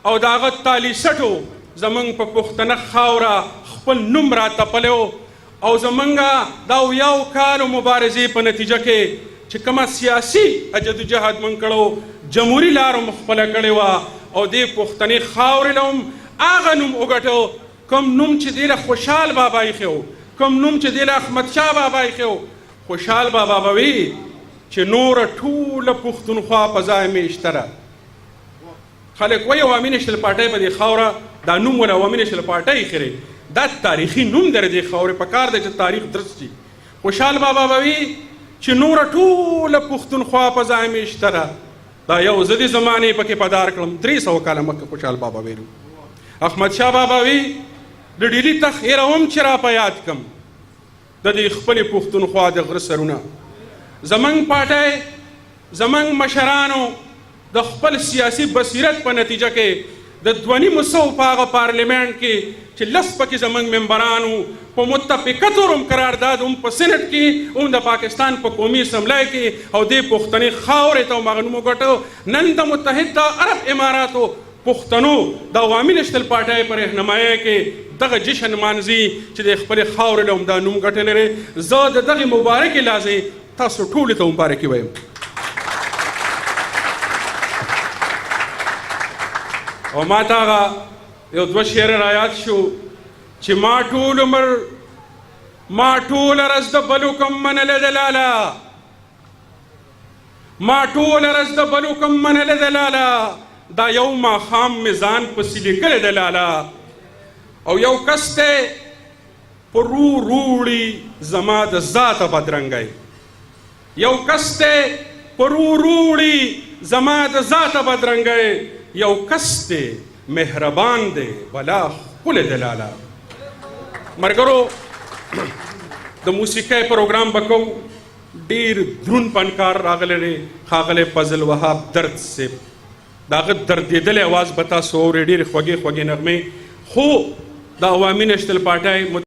او د هغه تالي سټو زموږ په پښتنه خاوره خپل نوم راتپلی و او زموږ دا اویاو کالو مبارزې په نتیجه کې چې کومه سیاسي جدوجهد موږ کړی جمهوري لارو مو خپله کړې وه او دې پښتنې خاورې له هم هغه نوم وګټو کوم نوم چې دې له خوشحال بابا ایښی و، کوم نوم چې دې له احمدشاه بابا ایښی و. خوشحال بابا به وي چې نوره ټوله پښتونخوا په ځای مې شته. خلک وایي عوامي نېشنل پارټۍ په دې خاوره دا نوم ول عوامي نېشنل پارټۍ ایښی دا تاریخي نوم دی د دې خاورې په کار دی چې تاریخ درست شي. خوشحال بابا به وي چې نوره ټوله پښتونخوا په ځای مې شته. دا یو زه دې زمانې پکې پدار کړم 300 کاله مخکې خوشحال بابا ویلو. احمدشاه بابا وي د ډیلي تخت هیره هم چې را په یاد کړم د دې خپلې پښتونخوا د غره سرونه. زموږ پارټۍ زموږ مشرانو د خپل سیاسي بصیرت په نتیجه کې د 2.5 په هغه پارلیمنټ کې چې 10 پکې زموږ ممبرانو په متفقه طور هم قرارداد هم په سینټ کې هم د پاکستان په قومي اسمبلی کې او دې پښتنې خاورې ته هم هغه نوم وګټو. نن د متحده عرب اماراتو پښتنو د عوامي نېشنل پارټۍ په رهنمایۍ کې دغه جشن مانځي چې د خپلې خاورې له هم دا نوم ګټلی دی. زه د دغې مبارکې لحظې تاسو ټولو ته مبارکي وایم. او ما ته هغه یو 2 شعر رایاد شو چې ما ټول عمر ما ټوله ورځ د بلو کم منله د لاله، ما ټوله ورځ د بلو کم منله د لاله، دا یو ماښام مې ځان پسې لیکلی د لاله. او یو کس دی په روړي زما د ذاته بدرنګی، یو کس دی په روړي زما د ذاته بدرنګی، یو کس دی مهربان دی بلا ښکلی د لاله. ملګرو د موسیقۍ پروګرام به کوو. ډېر دروند فنکار راغلی دی ښاغلی فضل وهاب درد صاحب. د هغه دردېدلی اواز به تاسو اورئ، ډېرې خوږې خوږې نغمې. خو د عوامي نېشنل پارټۍ